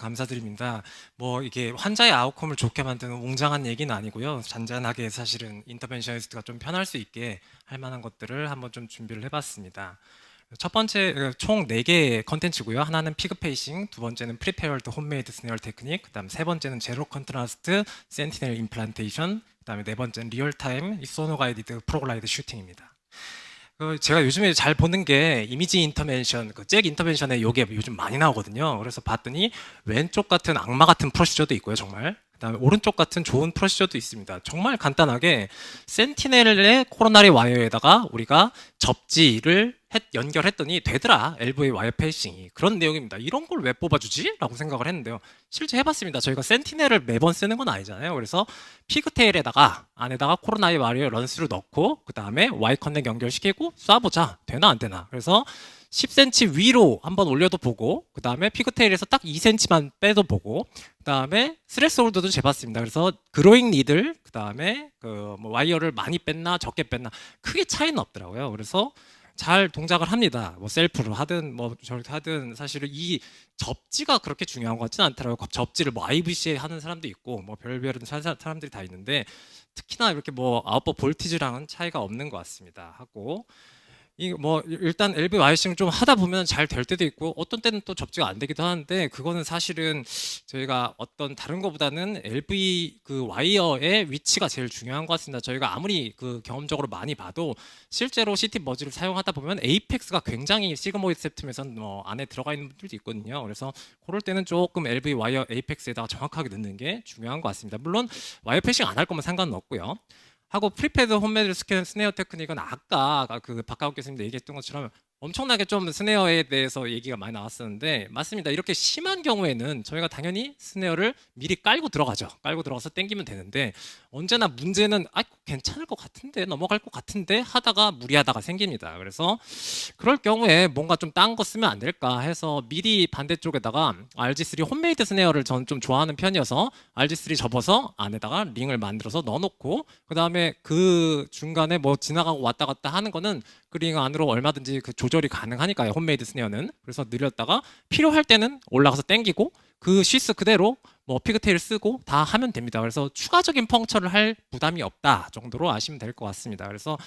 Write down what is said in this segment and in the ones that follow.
감사드립니다. 뭐 이게 환자의 아웃컴을 좋게 만드는 웅장한 얘기는 아니고요. 잔잔하게 사실은 인터벤셔니스트가 좀 편할 수 있게 할 만한 것들을 한번 좀 준비를 해봤습니다. 첫 번째 총 4개의 컨텐츠고요. 하나는 피그 페이싱, 두 번째는 프리페어드 홈메이드 스네어 테크닉, 그다음 세 번째는 제로 컨트라스트 센티넬 임플란테이션, 그다음에 네 번째는 리얼타임 소노 가이디드 프로글라이드 슈팅입니다. 제가 요즘에 잘 보는 게 이미지 인터벤션, 잭 인터벤션에 요게 요즘 많이 나오거든요. 그래서 봤더니 왼쪽 같은 악마 같은 프로시저도 있고요, 정말. 그다음에 오른쪽 같은 좋은 프로시저도 있습니다. 정말 간단하게 센티넬의 코로나리 와이어에다가 우리가 접지를 연결했더니 되더라. 엘보의 와이어 페이싱이. 그런 내용입니다. 이런 걸 왜 뽑아주지? 라고 생각을 했는데요. 실제 해봤습니다. 저희가 센티넬을 매번 쓰는 건 아니잖아요. 그래서 피그테일에다가 안에다가 코로나의 와이어 런스를 넣고 그 다음에 와이 커넥 연결시키고 쏴보자. 되나 안 되나. 그래서 10cm 위로 한번 올려도 보고 그 다음에 피그테일에서 딱 2cm만 빼도 보고 그 다음에 스트레스 홀더도 재봤습니다. 그래서 그로잉 니들 그 다음에 뭐 와이어를 많이 뺐나 적게 뺐나 크게 차이는 없더라고요. 그래서 잘 동작을 합니다. 뭐 셀프로 하든 뭐 저렇게 하든 사실은 이 접지가 그렇게 중요한 것 같지는 않더라고요. 접지를 뭐 IVC에 하는 사람도 있고 뭐 별별은 사람들이 다 있는데 특히나 이렇게 뭐 아웃버 볼티지랑은 차이가 없는 것 같습니다. 하고 이 뭐 일단 LV 와이싱을 좀 하다 보면 잘 될 때도 있고 어떤 때는 또 접지가 안 되기도 하는데 그거는 사실은 저희가 어떤 다른 것보다는 LV 그 와이어의 위치가 제일 중요한 것 같습니다. 저희가 아무리 그 경험적으로 많이 봐도 실제로 CT 머지를 사용하다 보면 에이펙스가 굉장히 시그모이드 세트에서는 뭐 안에 들어가 있는 분들도 있거든요. 그래서 그럴 때는 조금 LV 와이어 에이펙스에다가 정확하게 넣는 게 중요한 것 같습니다. 물론 와이어 패싱 안 할 거면 상관은 없고요. 하고 프리패드 홈메드 스네어 테크닉은 아까 그 박가욱 교수님도 얘기했던 것처럼 엄청나게 좀 스네어에 대해서 얘기가 많이 나왔었는데 맞습니다. 이렇게 심한 경우에는 저희가 당연히 스네어를 미리 깔고 들어가죠. 깔고 들어가서 당기면 되는데 언제나 문제는 괜찮을 것 같은데 넘어갈 것 같은데 하다가 무리하다가 생깁니다. 그래서 그럴 경우에 뭔가 좀 딴 거 쓰면 안 될까 해서 미리 반대쪽에다가 RG3 홈메이드 스네어를 저는 좀 좋아하는 편이어서 RG3 접어서 안에다가 링을 만들어서 넣어놓고 그 다음에 그 중간에 뭐 지나가고 왔다 갔다 하는 거는 그 링 안으로 얼마든지 그 조절이 가능하니까요. 홈메이드 스네어는. 그래서 늘렸다가 필요할 때는 올라가서 당기고 그 쉬스 그대로 뭐 피그테일 쓰고 다 하면 됩니다. 그래서 추가적인 펑처를 할 부담이 없다 정도로 아시면 될 것 같습니다. 그래서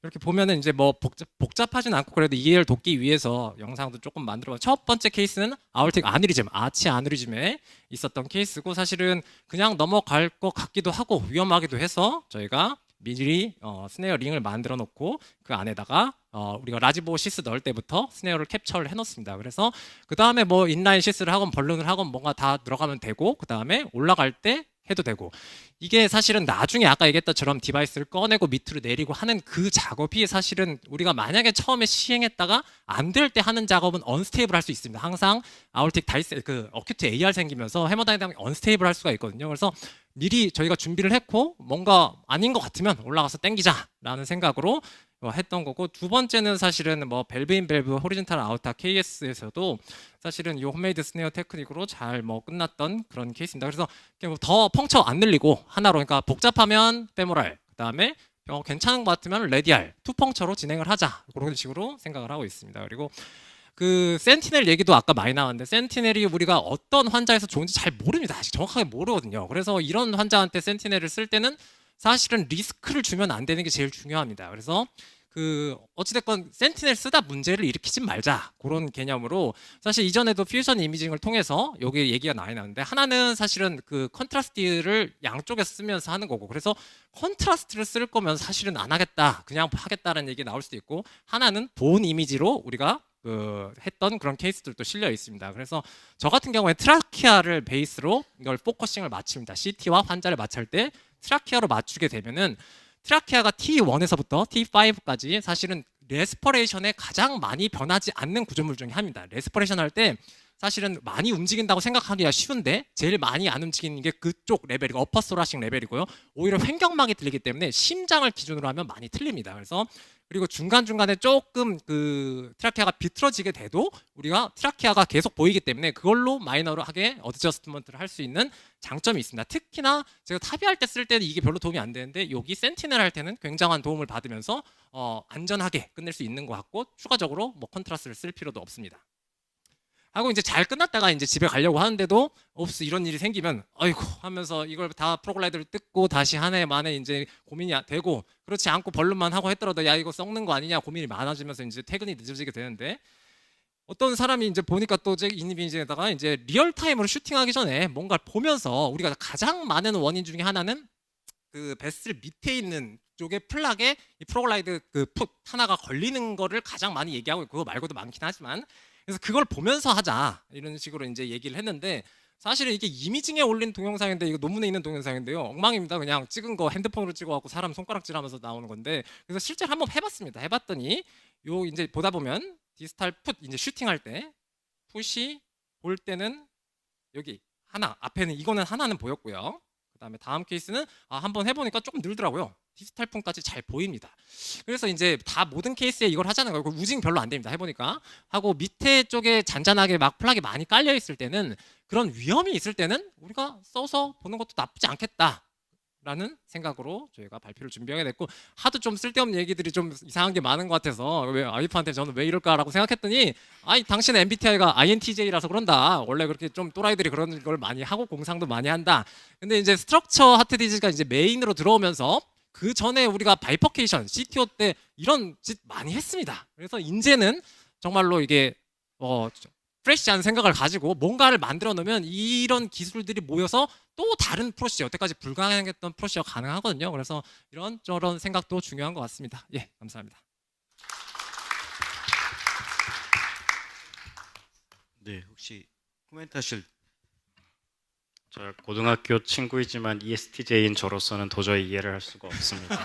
이렇게 보면은 이제 뭐 복잡하진 않고 그래도 이해를 돕기 위해서 영상도 조금 만들어. 첫 번째 케이스는 아울틱 아누리즘, 아치 아누리즘에 있었던 케이스고 사실은 그냥 넘어갈 것 같기도 하고 위험하기도 해서 저희가 미리 스네어 링을 만들어 놓고 그 안에다가 우리가 라지보 시스 넣을 때부터 스네어를 캡처를 해놓습니다. 그래서 그 다음에 뭐 인라인 시스를 하건 벌룬을 하건 뭔가 다 들어가면 되고 그 다음에 올라갈 때 해도 되고 이게 사실은 나중에 아까 얘기했던 것처럼 디바이스를 꺼내고 밑으로 내리고 하는 그 작업이 사실은 우리가 만약에 처음에 시행했다가 안 될 때 하는 작업은 언스테이블 할 수 있습니다. 항상 아울틱 다이스 그 어큐트 AR 생기면서 해머다이나믹 언스테이블 할 수가 있거든요. 그래서 미리 저희가 준비를 했고 뭔가 아닌 것 같으면 올라가서 땡기자라는 생각으로 했던 거고 두 번째는 사실은 뭐 밸브인 밸브 호리젠탈 아우터 KS에서도 사실은 이 홈메이드 스네어 테크닉으로 잘 뭐 끝났던 그런 케이스입니다. 그래서 더 펑처 안 늘리고 하나로 그러니까 복잡하면 페모랄 그다음에 괜찮은 것 같으면 레디알 투 펑처로 진행을 하자 그런 식으로 생각을 하고 있습니다. 그리고 그 센티넬 얘기도 아까 많이 나왔는데 센티넬이 우리가 어떤 환자에서 좋은지 잘 모릅니다. 아직 정확하게 모르거든요. 그래서 이런 환자한테 센티넬을 쓸 때는 사실은 리스크를 주면 안 되는 게 제일 중요합니다. 그래서 그 어찌됐건 센티넬 쓰다 문제를 일으키지 말자 그런 개념으로 사실 이전에도 퓨전 이미징을 통해서 여기 얘기가 많이 나는데 하나는 사실은 그 컨트라스트를 양쪽에 쓰면서 하는 거고 그래서 컨트라스트를 쓸 거면 사실은 안 하겠다 그냥 하겠다라는 얘기 나올 수도 있고 하나는 본 이미지로 우리가 했던 그런 케이스들도 실려 있습니다. 그래서 저 같은 경우에 트라키아를 베이스로 이걸 포커싱을 맞춥니다. CT와 환자를 맞출 때 트라키아로 맞추게 되면은 트라키아가 T1에서부터 T5까지 사실은 레스퍼레이션에 가장 많이 변하지 않는 구조물 중에 하나입니다. 레스퍼레이션 할 때 사실은 많이 움직인다고 생각하기가 쉬운데 제일 많이 안 움직이는 게 그쪽 레벨이고 어퍼소라식 레벨이고요. 오히려 횡격막이 들리기 때문에 심장을 기준으로 하면 많이 틀립니다. 그래서 그리고 중간중간에 조금 그 트라키아가 비틀어지게 돼도 우리가 트라키아가 계속 보이기 때문에 그걸로 마이너하게 어드저스트먼트를 할 수 있는 장점이 있습니다. 특히나 제가 타비할 때 쓸 때는 이게 별로 도움이 안 되는데 여기 센티넬 할 때는 굉장한 도움을 받으면서 안전하게 끝낼 수 있는 것 같고 추가적으로 뭐 컨트라스트를 쓸 필요도 없습니다. 하고 이제 잘 끝났다가 이제 집에 가려고 하는데도 없어 이런 일이 생기면 아이고 하면서 이걸 다 프로글라이드를 뜯고 다시 한 해 만에 이제 고민이 되고 그렇지 않고 벌룬만 하고 했더라도 야 이거 썩는 거 아니냐 고민이 많아지면서 이제 퇴근이 늦어지게 되는데 어떤 사람이 이제 보니까 또 이니비즈에다가 이제 리얼타임으로 슈팅하기 전에 뭔가를 보면서 우리가 가장 많은 원인 중에 하나는 그 베슬 밑에 있는 쪽에 플락에 이 프로글라이드 그 풋 하나가 걸리는 거를 가장 많이 얘기하고 그거 말고도 많긴 하지만 그래서 그걸 보면서 하자 이런 식으로 이제 얘기를 했는데 사실은 이게 이미징에 올린 동영상인데 이거 논문에 있는 동영상인데요 엉망입니다. 그냥 찍은 거 핸드폰으로 찍어갖고 사람 손가락질하면서 나오는 건데 그래서 실제로 한번 해봤습니다. 해봤더니 요 이제 보다 보면 디스탈 풋 이제 슈팅할 때 풋이 볼 때는 여기 하나 앞에는 이거는 하나는 보였고요. 그다음에 다음 케이스는 한번 해보니까 조금 늘더라고요. 디지털 폰까지 잘 보입니다. 그래서 이제 다 모든 케이스에 이걸 하자는 거예요. 우징 별로 안 됩니다. 해보니까 하고 밑에 쪽에 잔잔하게 막 플락이 많이 깔려 있을 때는 그런 위험이 있을 때는 우리가 써서 보는 것도 나쁘지 않겠다. 라는 생각으로 저희가 발표를 준비하게 됐고 하도 좀 쓸데없는 얘기들이 좀 이상한 게 많은 것 같아서 왜 와이프한테 저는 왜 이럴까라고 생각했더니 아니 당신은 MBTI가 INTJ라서 그런다 원래 그렇게 좀 또라이들이 그런 걸 많이 하고 공상도 많이 한다 근데 이제 스트럭처 하트 디지가 이제 메인으로 들어오면서 그 전에 우리가 바이퍼케이션 CTO 때 이런 짓 많이 했습니다. 그래서 이제는 정말로 이게 프레시한 생각을 가지고 뭔가를 만들어 놓으면 이런 기술들이 모여서 또 다른 프로시저 여태까지 불가능했던 프로시저가 가능하거든요. 그래서 이런 저런 생각도 중요한 것 같습니다. 예, 감사합니다. 네, 혹시 코멘트 하실? 저 고등학교 친구이지만 ESTJ인 저로서는 도저히 이해를 할 수가 없습니다.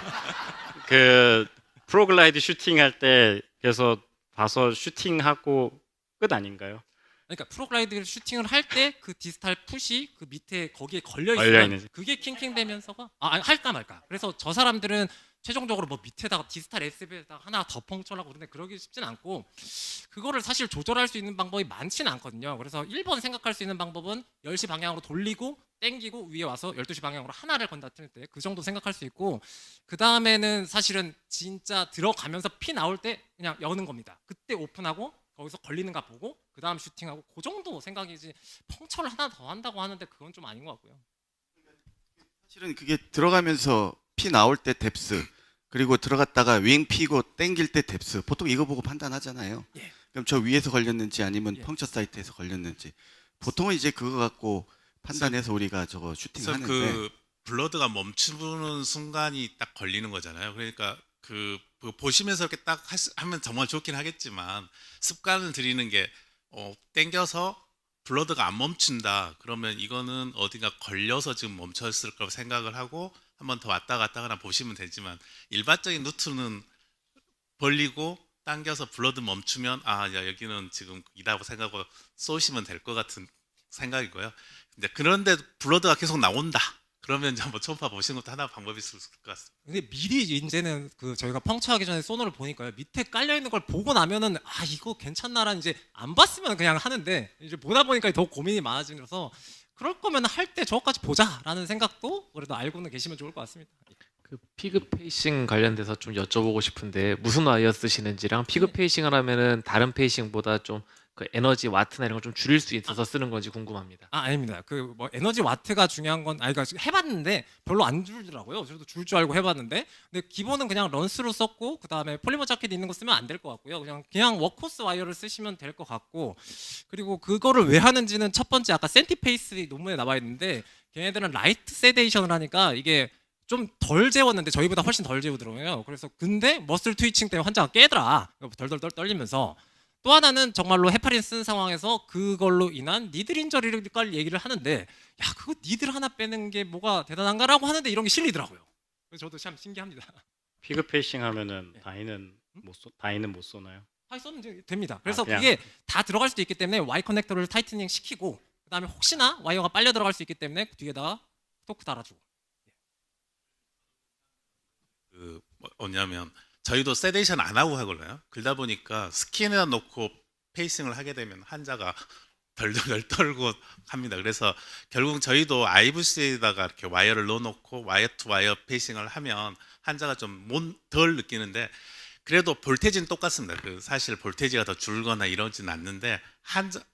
그 프로글라이드 슈팅할 때 그래서 봐서 슈팅하고 끝 아닌가요? 그러니까 프로글라이드 슈팅을 할 때 그 디지털 풋이 그 밑에 거기에 걸려 걸려 있으면 있는. 그게 킹킹대면서가 할까 말까. 그래서 저 사람들은 최종적으로 뭐 밑에다가 디지털 SB에다가 하나 더 펑쳐라고 그러는데 그러기 쉽진 않고 그거를 사실 조절할 수 있는 방법이 많지는 않거든요. 그래서 1번 생각할 수 있는 방법은 10시 방향으로 돌리고 땡기고 위에 와서 12시 방향으로 하나를 건다 뜰 때 그 정도 생각할 수 있고 그 다음에는 사실은 진짜 들어가면서 피 나올 때 그냥 여는 겁니다. 그때 오픈하고 거기서 걸리는가 보고 그 다음 슈팅하고 그 정도 생각이지 펑처를 하나 더 한다고 하는데 그건 좀 아닌 것 같고요. 실은 그게 들어가면서 피 나올 때 뎁스 그리고 들어갔다가 윙 피고 땡길 때 뎁스 보통 이거 보고 판단하잖아요. 예. 그럼 저 위에서 걸렸는지 아니면 예. 펑처 사이트에서 걸렸는지 보통은 이제 그거 갖고 판단해서 우리가 저거 슈팅하는데 그 블러드가 멈추는 순간이 딱 걸리는 거잖아요. 그러니까 그 보시면서 이렇게 딱 하면 정말 좋긴 하겠지만 습관을 들이는 게 땡겨서 블러드가 안 멈춘다. 그러면 이거는 어디가 걸려서 지금 멈췄을 거라고 생각을 하고 한 번 더 왔다 갔다 하나 보시면 되지만 일반적인 루트는 벌리고 당겨서 블러드 멈추면 야 여기는 지금 이다고 생각하고 쏘시면 될 것 같은 생각이고요. 근데 그런데 블러드가 계속 나온다. 그러면 이제 한번 초음파 보시는 것도 하나 방법이 있을 것 같습니다. 근데 미리 이제는 그 저희가 펑처하기 전에 소너를 보니까요 밑에 깔려 있는 걸 보고 나면은 이거 괜찮나라는 이제 안 봤으면 그냥 하는데 이제 보다 보니까 더 고민이 많아지면서 그럴 거면 할 때 저거까지 보자라는 생각도 그래도 알고는 계시면 좋을 것 같습니다. 그 피그 페이싱 관련돼서 좀 여쭤보고 싶은데 무슨 와이어 쓰시는지랑 피그 페이싱을 하면은 다른 페이싱보다 좀 그 에너지 와트나 이런 걸 좀 줄일 수 있어서 쓰는 건지 궁금합니다. 아닙니다. 그 뭐 에너지 와트가 중요한 건 그러니까 해봤는데 별로 안 줄더라고요. 저도 줄 줄 알고 해봤는데 근데 기본은 그냥 런스로 썼고 그 다음에 폴리머 자켓 있는 거 쓰면 안 될 것 같고요. 그냥 워크호스 와이어를 쓰시면 될 것 같고 그리고 그거를 왜 하는지는 첫 번째 아까 센티페이스 논문에 나와 있는데 걔네들은 라이트 세데이션을 하니까 이게 좀 덜 재웠는데 저희보다 훨씬 덜 재우더라고요. 그래서 근데 머슬 트위칭 때문에 환자가 깨더라. 덜덜덜 떨리면서 또 하나는 정말로 헤파린 쓴 상황에서 그걸로 인한 니들 인저리를 얘기를 하는데 야 그거 니들 하나 빼는 게 뭐가 대단한가라고 하는데 이런 게 실리더라고요. 그래서 저도 참 신기합니다. 피그 페이싱 하면은 예. 다이는 못 쏘나요? 파이썬은 이제 됩니다. 그래서 그냥. 그게 다 들어갈 수도 있기 때문에 Y 커넥터를 타이트닝 시키고 그다음에 혹시나 와이어가 빨려 들어갈 수 있기 때문에 뒤에다가 토크 달아주고. 뭐냐면 저희도 세데이션 안 하고 하거든요. 그러다 보니까 스킨에다 놓고 페이싱을 하게 되면 환자가 덜덜 떨고 합니다. 그래서 결국 저희도 IVC에다가 이렇게 와이어를 넣어놓고 와이어 투 와이어 페이싱을 하면 환자가 좀 덜 느끼는데 그래도 볼테지는 똑같습니다. 그 사실 볼테지가 더 줄거나 이러진 않는데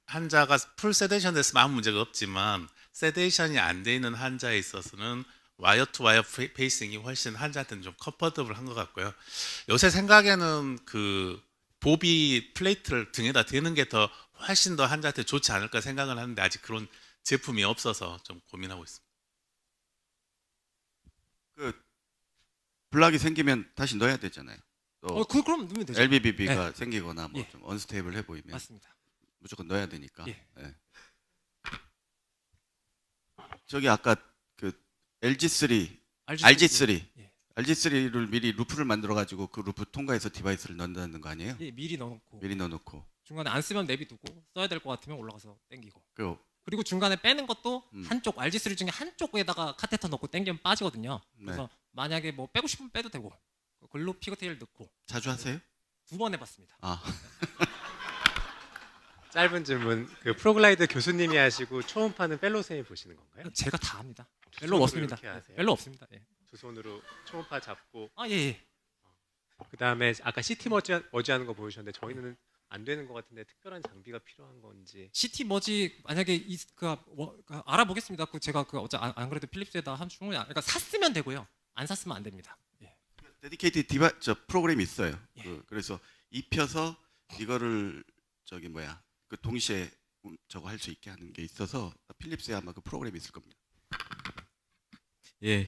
환자가 풀 세데이션 됐으면 아무 문제가 없지만 세데이션이 안 돼 있는 환자에 있어서는 와이어 투 와이어 페이싱이 훨씬 환자한테는 좀 컴포터블한 것 같고요. 요새 생각에는 그 보비 플레이트를 등에다 대는 게 더 훨씬 더 환자한테 좋지 않을까 생각을 하는데 아직 그런 제품이 없어서 좀 고민하고 있습니다. 그 블락이 생기면 다시 넣어야 되잖아요. 또 그럼 넣으면 되죠. LBBB가 생기거나 뭐 예. 좀 언스테이블해 보이면 맞습니다. 무조건 넣어야 되니까. 예. 예. 저기 아까 그 LG3, RG3, 예. RG3를 미리 루프를 만들어 가지고 그 루프 통과해서 디바이스를 넣는다는 거 아니에요? 예, 미리 넣어놓고 미리 넣어놓고. 중간에 안 쓰면 내비두고 써야 될 것 같으면 올라가서 땡기고. 그 그리고 중간에 빼는 것도 음. 한쪽 RG3 중에 한쪽에다가 카테터 넣고 땡기면 빠지거든요. 그래서 만약에 뭐 빼고 싶으면 빼도 되고 글로 피그테일 넣고 자주 하세요? 2번 해봤습니다. 아, 짧은 질문. 그 프로글라이드 교수님이 하시고 초음파는 펠로쌤이 보시는 건가요? 제가 다 합니다. 두 별로 손으로 없습니다. 이렇게 하세요? 별로 없습니다. 예. 두 손으로 초음파 잡고 예. 그다음에 아까 CT 머지하는 거 보여주셨는데 저희는 안 되는 것 같은데 특별한 장비가 필요한 건지. CT 머지 만약에 알아보겠습니다. 제가 어제 안 그래도 필립스에다 한 충분히 그러니까 샀으면 되고요. 안 샀으면 안 됩니다. 예. 데디케이트 저 프로그램이 있어요. 그래서 입혀서 이거를 저기 뭐야 그 동시에 저거 할 수 있게 하는 게 있어서 필립스에 아마 그 프로그램이 있을 겁니다. 예,